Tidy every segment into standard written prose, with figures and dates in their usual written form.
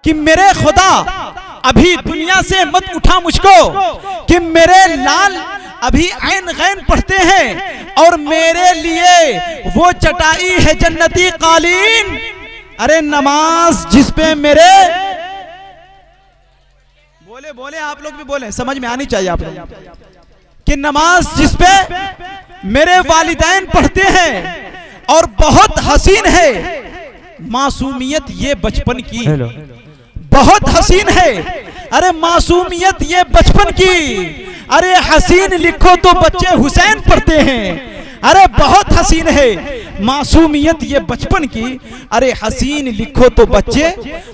कि मेरे खुदा अभी दुनिया से मत उठा मुझको, कि मेरे लाल अभी ऐन गैन पढ़ते हैं और मेरे लिए वो चटाई है जन्नती कालीन। अरे नमाज जिस पे मेरे बोले बोले आप लोग भी बोले, समझ में आनी चाहिए आप लोग, कि नमाज जिस पे मेरे वालिदैन पढ़ते हैं और बहुत हसीन है मासूमियत ये बचपन की, बहुत हसीन है। अरे मासूमियत ये बचपन की, अरे हसीन लिखो तो बच्चे हुसैन पढ़ते हैं। अरे बहुत हसीन है मासूमियत ये बचपन की, अरे हसीन लिखो तो बच्चे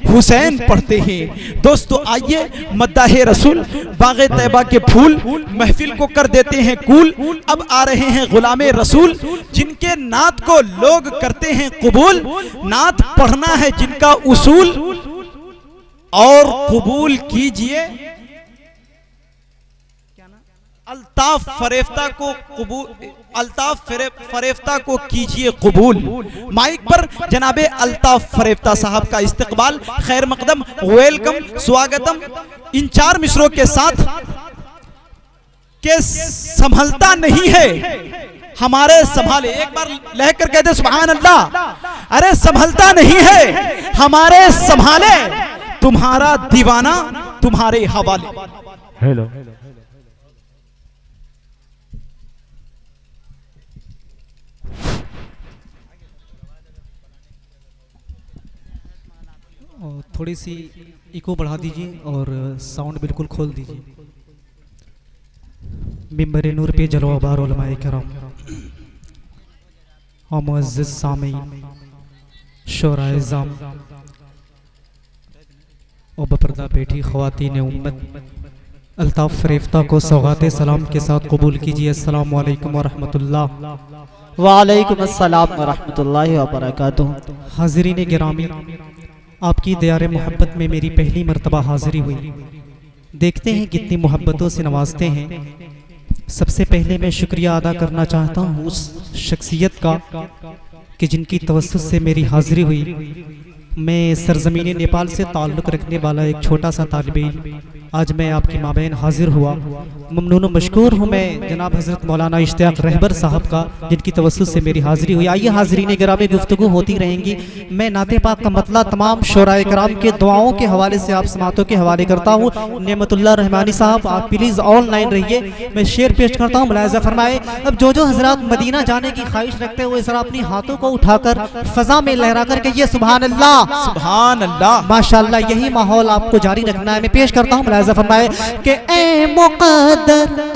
हुसैन पढ़ते हैं। दोस्तों आइए मद्दाहे रसूल बागे तैबा के फूल महफिल को कर देते हैं कूल। अब आ रहे हैं गुलामे रसूल, जिनके नात को लोग करते हैं कबूल। नात पढ़ना है जिनका उसूल और कबूल कीजिए अल्ताफ फरेफ्ता को कबूल, अल्ताफ फरेफ्ता को कीजिए कबूल। माइक पर जनाबे अल्ताफ फरेफ्ता साहब का इस्तकबाल, खैर मकदम, वेलकम, स्वागतम इन 4 मिसरों के साथ के संभलता नहीं है हमारे संभाले। एक बार लह कर कहते सुभान अल्लाह। अरे संभलता नहीं है हमारे संभाले, तुम्हारा दीवाना तुम्हारे हवाले। हेलो थोड़ी सी इको बढ़ा दीजिए और साउंड बिल्कुल खोल दीजिए। मिंबर नूर पे जलवाबार उलमाए करम और मुअज़्ज़िज़ सामीन शोराए ज़ाम और बपर्दा बैठी ख़वातीन उम्मत, अल्ताफ फरेफ्ता को सौगाते सलाम के साथ कबूल कीजिए। अस्सलामु अलैकुम व रहमतुल्लाह। वालेकुम अस्सलाम व रहमतुल्लाहि व बरकातुहू। हाज़रीन गिरामी, आपकी दयारे मोहब्बत में मेरी पहली मर्तबा हाज़िरी हुई। देखते हैं कितनी मोहब्बतों से नवाजते हैं। सबसे पहले मैं शुक्रिया अदा करना चाहता हूँ उस शख्सियत का कि जिनकी तवस्सुत से मेरी हाज़िरी हुई। मैं सरज़मीन नेपाल से ताल्लुक़ रखने वाला एक छोटा सा तालिब इल्म आज मैं आपकी माबैन हाजिर हुआ। ममनून मशकूर हूँ मैं जनाब हज़रत मौलाना इश्तियाक रहबर साहब का, जिनकी तवस्सुत से मेरी हाज़िरी हुई। आइए हाज़रीन गिरामी, गुफ्तगू होती रहेंगी। मैं नाते पाक का मतला तमाम शोराए कराम के दुआओं के हवाले से आप समातों के हवाले करता हूँ। नेमतुल्लाह रहमानी साहब आप प्लीज़ ऑनलाइन रहिए। मैं शेर पेश करता हूँ, मुलाहिज़ा फरमाए। अब जो हज़रात मदीना जाने की ख्वाहिश रखते हैं वो ज़रा अपनी हाथों को उठाकर फ़ज़ा में लहरा कर के ये सुभान अल्लाह सुभान अल्लाह माशाअल्लाह, यही माहौल आपको जारी रखना है। मैं पेश करता हूँ, मुलाहिज़ा फरमाए कि ए मुक़द्दर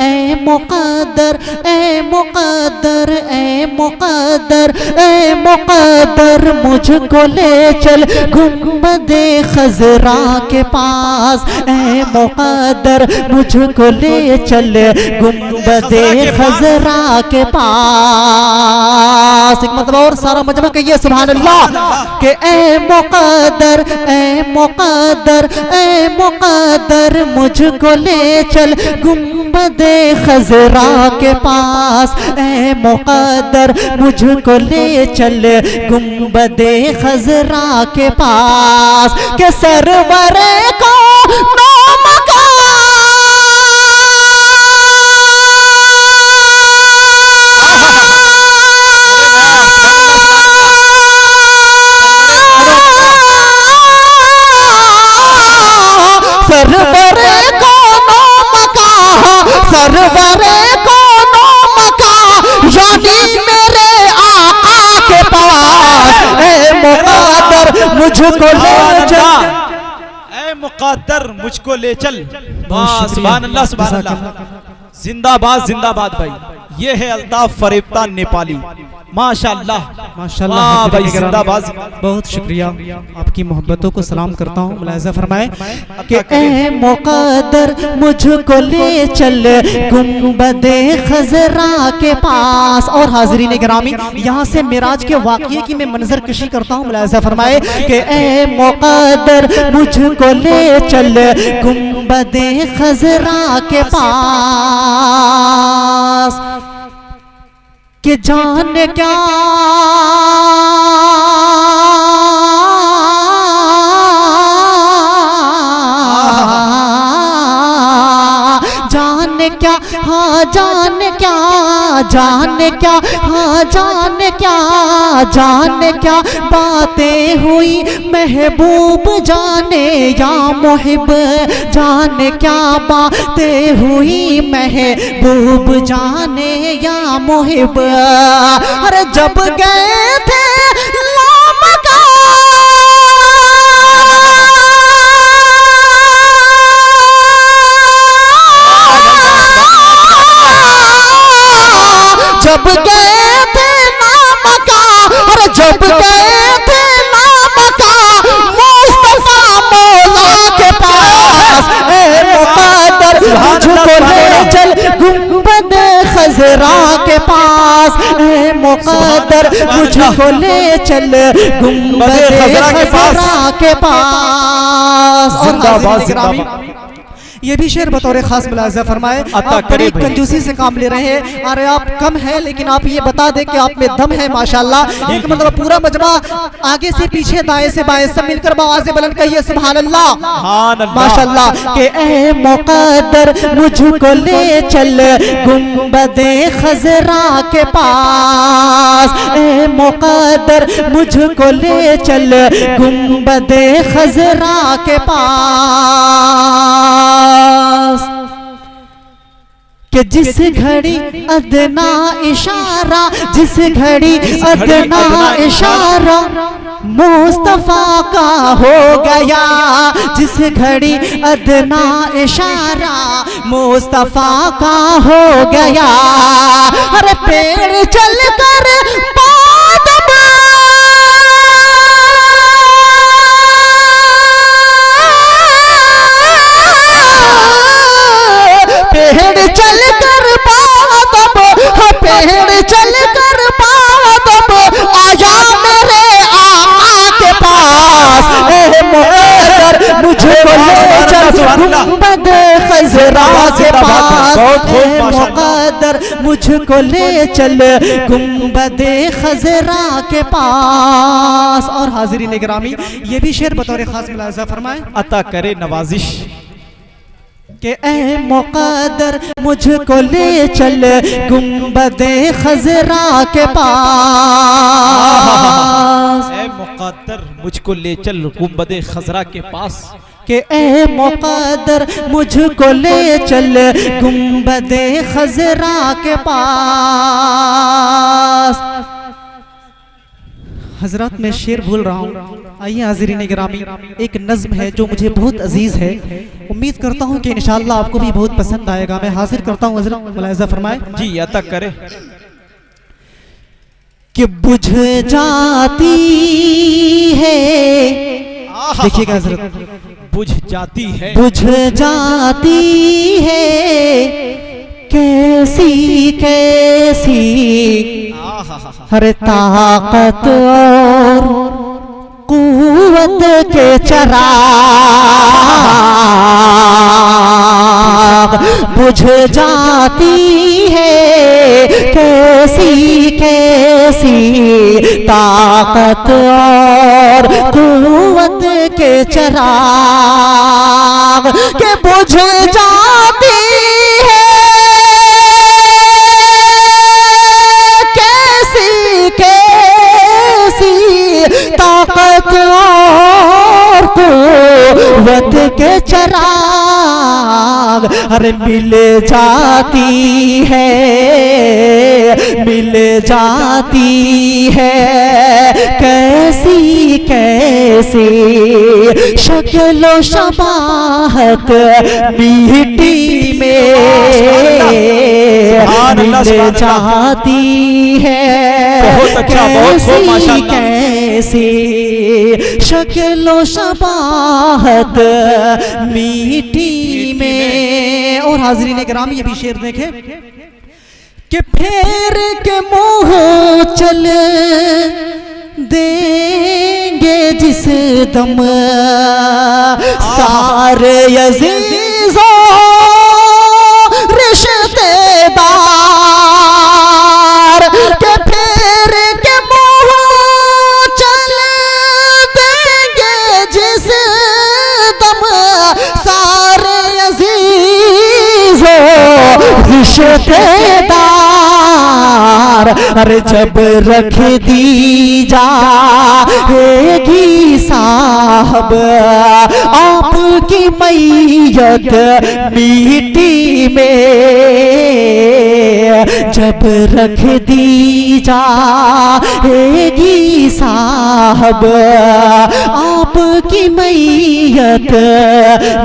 ए मुक़द्दर ए मुक़द्दर ए मुक़द्दर ए मुक़द्दर मुझको ले चल गुंबदे खज़रा के पास। ए मुक़द्दर मुझको ले चल गुंबदे खज़रा के पास। एक मतलब और सारा मजमा कहिए सुभान अल्लाह कि ए मुक़द्दर ए मुक़द्दर ए मुक़द्दर मुझको ले चल गुंबदे खज़रा के पास। ए मुक़द्दर मुझको ले चल गुंबदे खज़रा के पास। के सरवरे को मुझको ले चल, ऐ मुक़द्दर मुझको ले चल। सुभान अल्लाह सुभान अल्लाह, जिंदाबाद जिंदाबाद भाई। ये है अल्ताफ फरेफ्ता नेपाली, माशाअल्लाह माशाअल्लाह भाई, जिंदाबाद। बहुत शुक्रिया, आपकी मोहब्बतों को सलाम करता हूँ। मुलाहिज़ा फरमाए कि ए मुक़द्दर मुझको ले चल गुंबदे खज़रा के पास। और हाज़रीन गिरामी, यहाँ से मिराज के वाक़ये की मैं मंजर कशी करता हूँ। मुलाहिज़ा फरमाए कि ए मुक़द्दर मुझको ले चल गुंबदे खज़रा के पास। कि जाने क्या हाँ जाने क्या, जाने क्या, हाँ जाने क्या, जाने क्या बातें हुई महबूब जाने या मुहिब, जाने क्या बातें हुई महबूब जाने या मुहिब। अरे जब गए थे लामका, जब गए थे लामका, और जब गए थे लामका मुस्तफा मौला के पास, ए मुक़द्दर मुझको ले चल गुंबद खजरा के पास, ए मुक़द्दर मुझको ले चल गुंबद खजरा के पास। और ये भी शेर बतौर खास मुलाज़ा फरमाए। आप बड़ी कंजूसी से काम ले रहे हैं। अरे आप कम है लेकिन आप ये बता दें कि आप में दम है माशाल्लाह। एक मतलब पूरा मजमा आगे से पीछे दाएं से बाएं सब मिलकर आवाज़ें बुलंद कहिए सुभान अल्लाह माशाल्लाह। के ए मुक़द्दर मुझको ले चल गुंबदे खजरा के पास, ए मुक़द्दर मुझको ले चल गुंबदे खजरा के पास। कि जिस घड़ी अदना इशारा, जिस घड़ी अदना इशारा मुस्तफा का हो गया, जिस घड़ी अदना इशारा मुस्तफा का हो गया। अरे पेड़ चलकर पेड़ चल कर बादब, पेड़ चल कर बादब आया मेरे आका के पास, ए मुक़द्दर मुझको ले चल गुंबद खजरा के पास, ए मुक़द्दर मुझको ले चल गुंबद खजरा के पास। और हाज़िरीन गिरामी ये भी शेर बतौर खास मुलाज़ा फरमाए। अता करे नवाजिश कि ए मुक़द्दर मुझको ले चल गुंबदे खजरा के पास, ए मुक़द्दर मुझको ले चल गुंबदे खजरा के पास, कि ए मुक़द्दर मुझको ले चल गुंबदे खजरा के पास। हजरत मैं शेर भूल रहा हूँ। आइए हाज़िरीन गिरामी एक नज़्म है जो मुझे बहुत अजीज़ है, उम्मीद करता हूँ कि इंशाअल्लाह आपको भी बहुत पसंद आएगा। मैं हाजिर करता हूँ हजरत मुलाहिज़ा फरमाए। जी अता करे। कि बुझ जाती है, देखिएगा हजरत, बुझ जाती है, बुझ जाती है कैसी कैसी हर ताकत और कुव्वत के चराग, बुझ जाती है कैसी कैसी ताकत और कुव्वत के चराग, के बुझ जाती है ताकत और कुव्वत के चराग। अरे मिल जाती है, मिल जाती है कैसी कैसी शक्लो शबाहत मिट्टी में मिल जाती है कैसी कैसी शक्लो शबाहत मिट्टी में। और हाज़िरीन गिरामी ये भी शेर देखें कि फेर के मुँह चल देंगे जिस दम सारे अज़ीज़ों रिश्तेदार, के फेर के मुँह चल देंगे जिस दम सारे अज़ीज़ों रिश्तेदार। ठेकेदार, अरे जब रख दी जाएगी साहब आपकी मैयत मिट्टी में, जब रख दी जाएगी साहब आपकी मैयत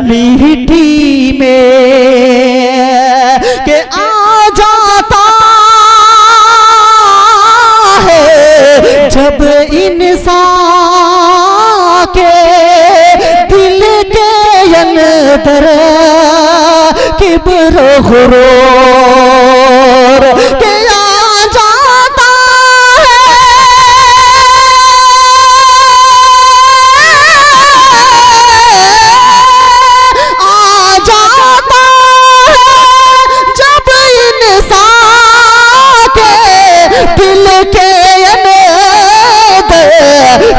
मिट्टी में, के आ जाता है जब इंसान के दिल के अंदर किब्र गुरूर के आ जाता है, आ जाता है जब इंसान के दिल के अंदर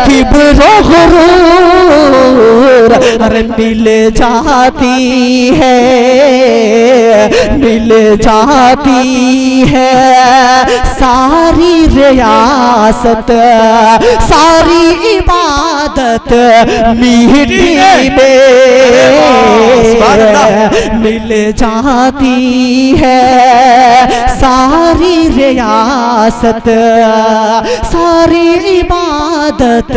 किब्र गुरूर, अरे मिल जाती है, मिल जाती है सारी रियासत सारी इबादत मिट्टी में, मिल जाती है सारी रियासत सारी इबादत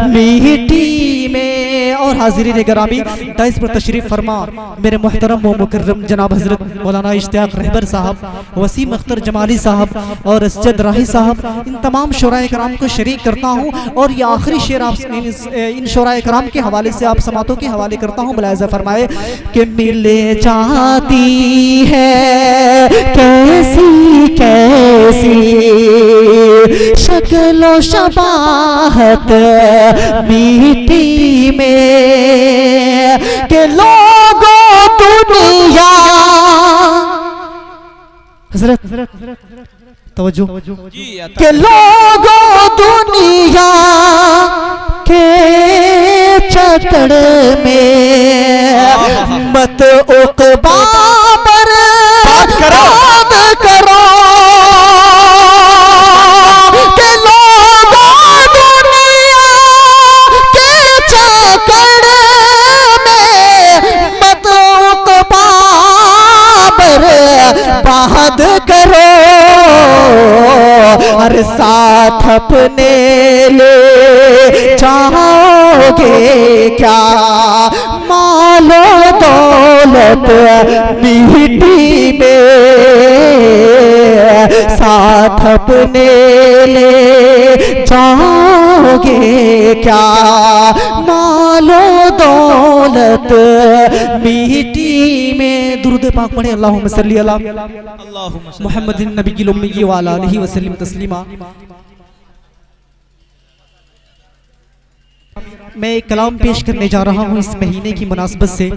मिट्टी में। और हाज़िरीन गिरामी, दाइस पर तशरीफ़ फरमा मेरे मोहतरम व मुकर्रम जनाब हज़रत मौलाना इश्तियाक रहबर साहब, वसीम अख्तर जमाली साहब और असजद राही साहब, इन तमाम शोराए कराम को शरीक करता हूँ। और ये आखिरी शेर आप इन शोराए कराम के हवाले से आप समातों के हवाले करता हूँ। मुलाहिज़ा फरमाए कि मिले जाती है कैसी कैसी शक्लो शबाहत मिट्टी में, के लोगों दुनिया, हज़रत तवज्जो, के लोगों दुनिया के चक्कर में मत उक़बा बर्बाद करो, के लोगों दुनिया के चक्कर में मत उक़बा बर्बाद करो, अरे साथ अपने ले जाओगे क्या मालो दौलत मिट्टी में, साथ अपने ले जाओगे क्या मालो दौलत मिट्टी में। दुरूद पाक पढ़े अल्लाहुम्मा सल्ली अला मुहम्मदिन नबिय्यिल उम्मी व अला आलिहि वसल्लम तस्लीमा। मैं एक कलाम पेश करने जा रहा हूँ इस महीने की मुनासबत से,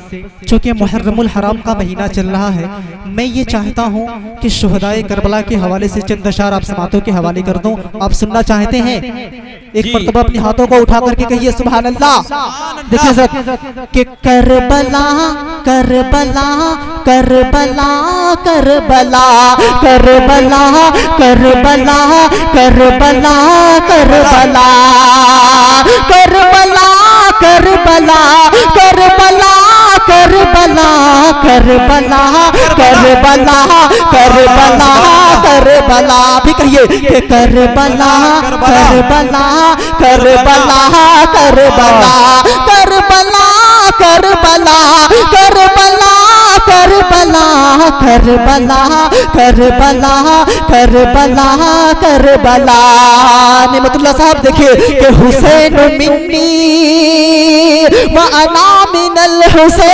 चूँकि मुहर्रमुल हराम का महीना चल रहा है। मैं ये चाहता हूँ कि शुहदाए करबला के हवाले से चंद अशार आप समातों के हवाले कर दूँ। आप सुनना चाहते हैं? एक मर्तबा अपने हाथों को उठा करके कहिए सुभान अल्लाह। देखिए सर कि Karbala Karbala Karbala Karbala Karbala Karbala Karbala Karbala Karbala Karbala Karbala Karbala Karbala Karbala Karbala Karbala भी कहिए कि Karbala Karbala Karbala Karbala Karbala Karbala Karbala Karbala Karbala Karbala Karbala Karbala. Nematullah साहब देखिए कि हुसैन मिन्नी व अना मिनल हुसैन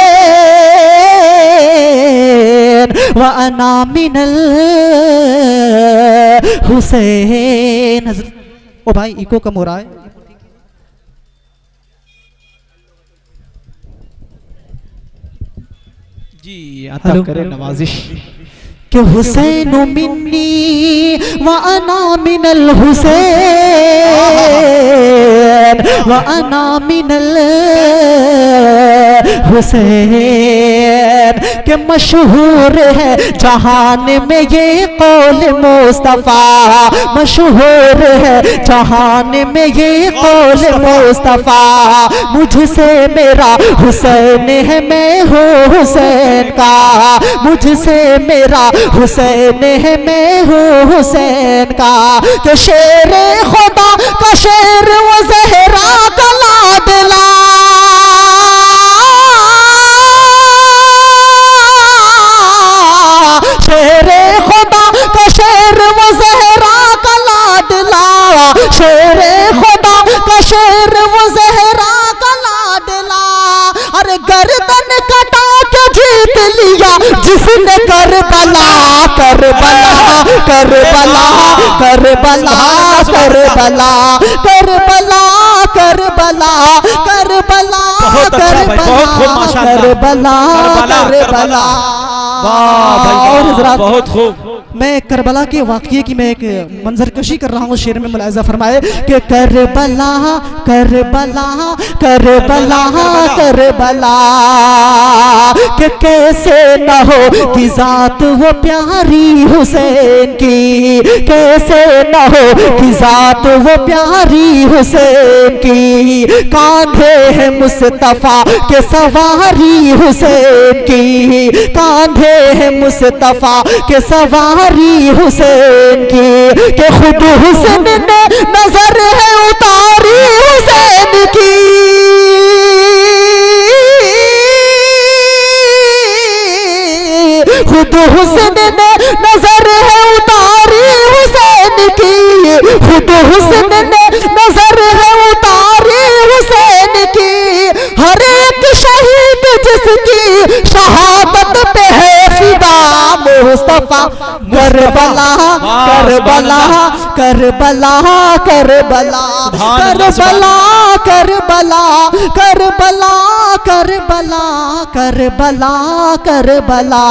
व अना मिनल हुसैन। ओ भाई इको कम हो रहा है। जी अता करे नवाजिश कि हुसैन मिन्नी व अना मिनल हुसैन व अना मिनल हुसैन कि मशहूर है जहान में ये कौल मुस्तफा, मशहूर है जहान में ये कौल मुस्तफा। मुझसे मेरा हुसैन है, मैं हूँ हुसैन का, मुझसे मेरा हुसैन है, मैं हूँ हुसैन का। कि शेर खुदा का शेर वो ज़हरा का लाडला, शेर खुदा का शेर वो ज़हरा का लाडला, शेर खुदा का शेर वो ज़हरा का लाडला। अरे गर्दन कटा के जीत लिया जिसने Karbala, Karbala Karbala Karbala Karbala Karbala Karbala Karbala Karbala Karbala. वाह भाई, बहुत खूब। मैं करबला के वाक़ये की मैं एक मंजर कशी कर रहा हूँ, शेर में मुलाहिज़ा फरमाए कि करबला करबला करबला करबला। कि कैसे न हो कि ज़ात वो प्यारी हुसैन की, कैसे न हो कि ज़ात वो प्यारी हुसैन की। कांधे है मुस्तफ़ा के सवारी हुसैन की, कांधे है मुस्तफ़ा के सवारी हुसैन की। कि खुद हुसैन ने नजर है उतारी हुसैन की, खुद हुसैन ने नजर है उतारी हुसैन की, खुद हुसैन ने नजर है उतारी हुसैन की। हर एक शहीद जिसकी शहादत पे है फिदा Mustafa. Karbala Karbala Karbala Karbala Karbala Karbala Karbala Karbala Karbala Karbala.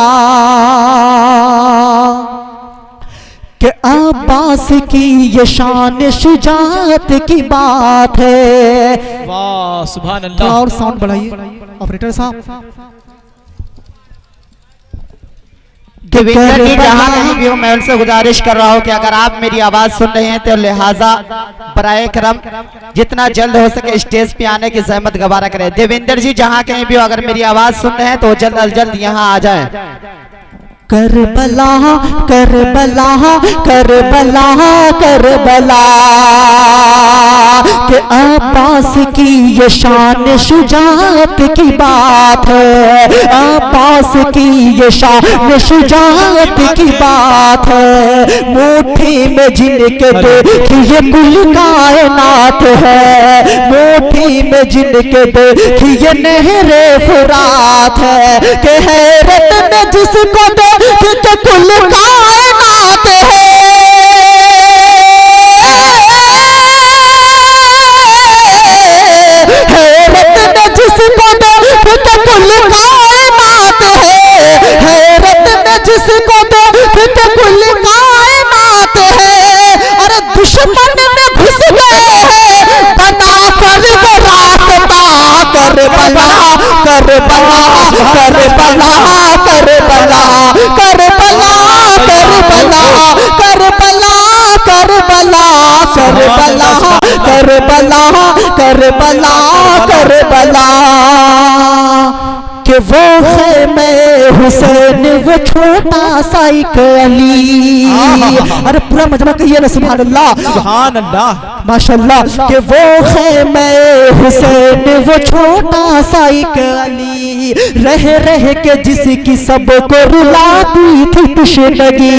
कि अब्बास की ये शान शुजात की बात है। वाह सुभान अल्लाह। और साउंड बढ़ाइए ऑपरेटर साहब। देवेंद्र जी जहाँ कहीं भी हूँ मैं उनसे गुजारिश कर रहा हूँ कि अगर आप मेरी आवाज़ सुन रहे हैं तो लिहाजा बराए करम जितना जल्द हो सके स्टेज पे आने की जहमत गवारा करें। देवेंद्र जी जहाँ कहीं भी हो अगर मेरी आवाज़ सुन रहे हैं तो जल्द अज जल्द यहाँ आ जाएं। Karbala Karbala Karbala Karbala. कि अब्बास की ये शान शुजात की बात है, अब्बास की ये शान शुजात की बात है। मुट्ठी में जिनके देखिए कुल कायनात है, मुट्ठी में जिनके देखिए नहरे फुरात है। कि हैरत में जिसको कि कुल कायनात है, हैरत में जिसको कि कुल कायनात है, हैरत में जिसको कि कुल कायनात है। अरे दुश्मन में घुस गए हैं बता कर वो रास्ता। Karbala Karbala Karbala Karbala Karbala Karbala Karbala Karbala Karbala Karbala Karbala. कि वो है मैं हुसैन वो छोटा सा एक अली। अरे पूरा मजमा कहिए ना सुभान अल्लाह सुभान अल्लाह माशाल्लाह। कि वो है मैं हुसैन वो छोटा सा एक अली, रह रह के जिसकी सबको रुलाती थी तशनगी।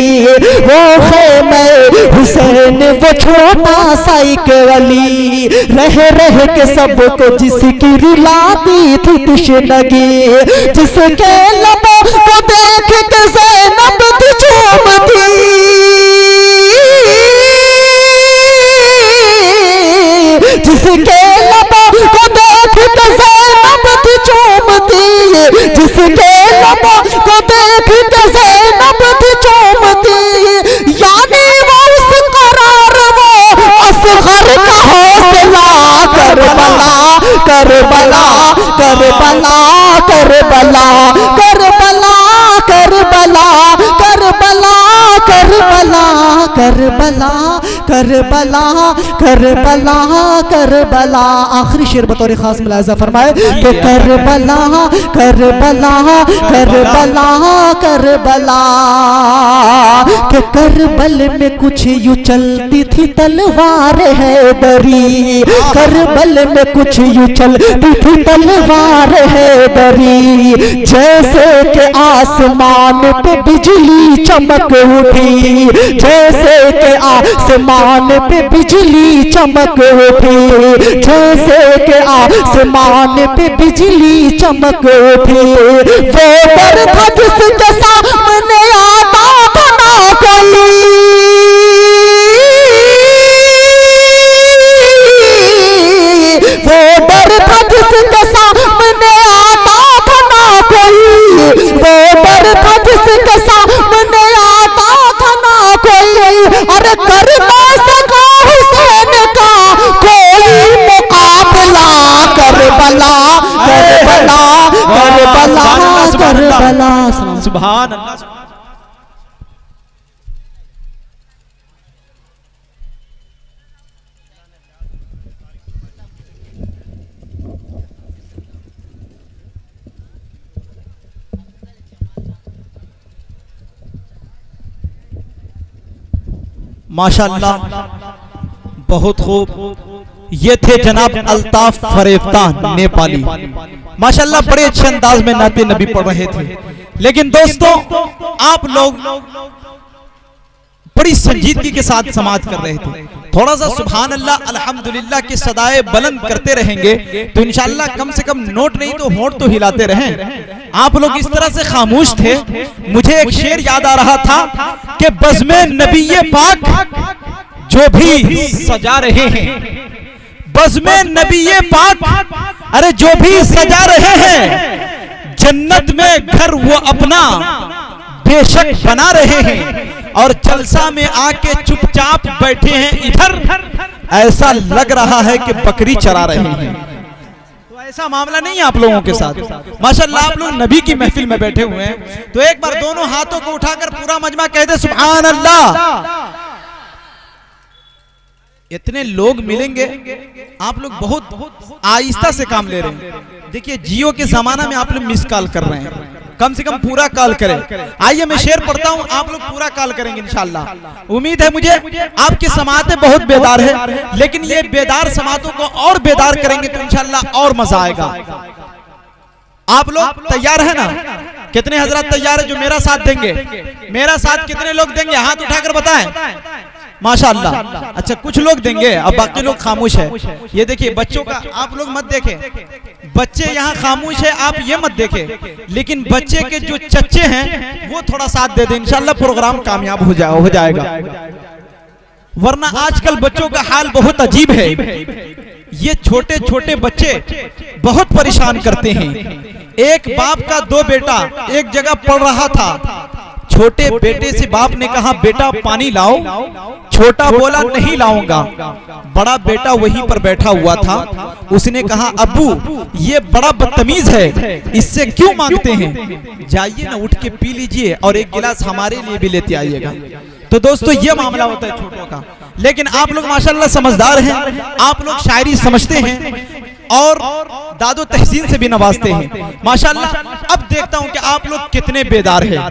वो है मैं हुसैन वो छोटा सा एक अली, रह रह के सबको जिसकी रुलाती थी तशनगी। जिसके लबों को देख के ज़ैनब थी झूमती, जिसके लबों को देख के ज़ैनब थी झूमती, जिसके लबों को देख के ज़ैनब थी झूमती। यानी वो उस करार वो असग़र का हौसला। Karbala Karbala Karbala Karbala Karbala Karbala Karbala Karbala Karbala. आखिरी शेर बतौर खास मुलाजा फरमाए कि करबला करबला करबला करबला के करबल में कुछ यूं चलती थी तलवार हैदरी, करबल में कुछ यूं चलती थी तलवार हैदरी। जैसे कि आसमान पे बिजली चमक उठी, जैसे कि आसमान पे बिजली चमक उठी, जैसे कि आसमान पे बिजली चमक उठी। वो डर था जिसके सामने आता था ना कोई, वो डर था जिसके सामने आता था ना कोई, वो डर था जिसके सामने आता था ना कोई। अरे कर ना सका हुसैन का कोई मुकाबला, करबला करबला करबला करबला। सुभान अल्लाह। माशाअल्लाह, बहुत खूब। ये थे जनाब अल्ताफ फरेफ्तान नेपाली। माशाअल्लाह बड़े अच्छे अंदाज में नाते नबी पढ़ रहे थे। लेकिन दोस्तों, आप लोग बड़ी संजीदगी के साथ समाज कर रहे थे। थोड़ा सा सुभान अल्लाह अल्हम्दुलिल्लाह की सदाए बुलंद करते रहेंगे तो इंशाअल्लाह कम से कम नोट नहीं तो होंठ तो हिलाते रहें। आप लोग इस तरह से खामोश थे। मुझे एक शेर याद आ रहा था कि बज़्मे नबीये पाक जो भी सजा रहे हैं, बज़्मे नबीये पाक अरे जो भी सजा रहे हैं, जन्नत में घर वो अपना बेशक बना रहे हैं, और जलसा में आके चुपचाप बैठे हैं इधर, ऐसा लग रहा है कि बकरी चरा रहे हैं। तो ऐसा मामला नहीं है आप लोगों के साथ। माशाअल्लाह आप लोग नबी की महफिल में बैठे हुए हैं, तो एक बार दोनों हाथों को उठाकर पूरा मजमा कह दे सुभान अल्लाह। इतने लोग मिलेंगे, आप लोग बहुत आहिस्ता से काम ले रहे हैं। देखिए जियो के जमाना में आप लोग मिस कॉल कर रहे हैं, कम से कम पूरा कॉल करें। आइए मैं शेर पढ़ता हूं, आप लोग पूरा कॉल करेंगे इंशाअल्लाह। उम्मीद है मुझे आपकी समातें बहुत बेदार है, लेकिन ये बेदार समातों को और बेदार करेंगे तो इंशाअल्लाह और मजा आएगा। आप लोग तैयार है ना? कितने हजरत तैयार है जो मेरा साथ देंगे? मेरा साथ कितने लोग देंगे? हाथ उठाकर बताएं। माशाअल्लाह। अच्छा कुछ लोग देंगे, अब बाकी लोग खामोश है। ये देखिए बच्चों का आप लोग मत देखें, बच्चे यहाँ खामोश है, आप ये मत देखें, लेकिन बच्चे के जो चच्चे हैं वो थोड़ा साथ दे दें, इंशाअल्लाह प्रोग्राम कामयाब हो जाएगा। वरना आजकल बच्चों का हाल बहुत अजीब है। ये छोटे छोटे बच्चे बहुत परेशान करते हैं। एक बाप का दो बेटा एक जगह पढ़ रहा था। छोटे बेटे से बाप ने कहा बेटा पानी लाओ, छोटा बोला नहीं लाऊंगा। बड़ा बेटा वहीं पर बैठा हुआ था, उसने कहा अब्बू ये बड़ा बदतमीज है, इससे क्यों मांगते हैं? जाइए ना उठ के पी लीजिए और एक गिलास हमारे लिए भी लेते आइएगा। तो दोस्तों ये मामला होता है छोटों का। लेकिन आप लोग माशाअल्लाह समझदार हैं, आप लोग शायरी समझते हैं और दादो तहसीन से भी नवाजते हैं माशाअल्लाह। अब देखता हूं कि आप लोग कितने बेदार हैं।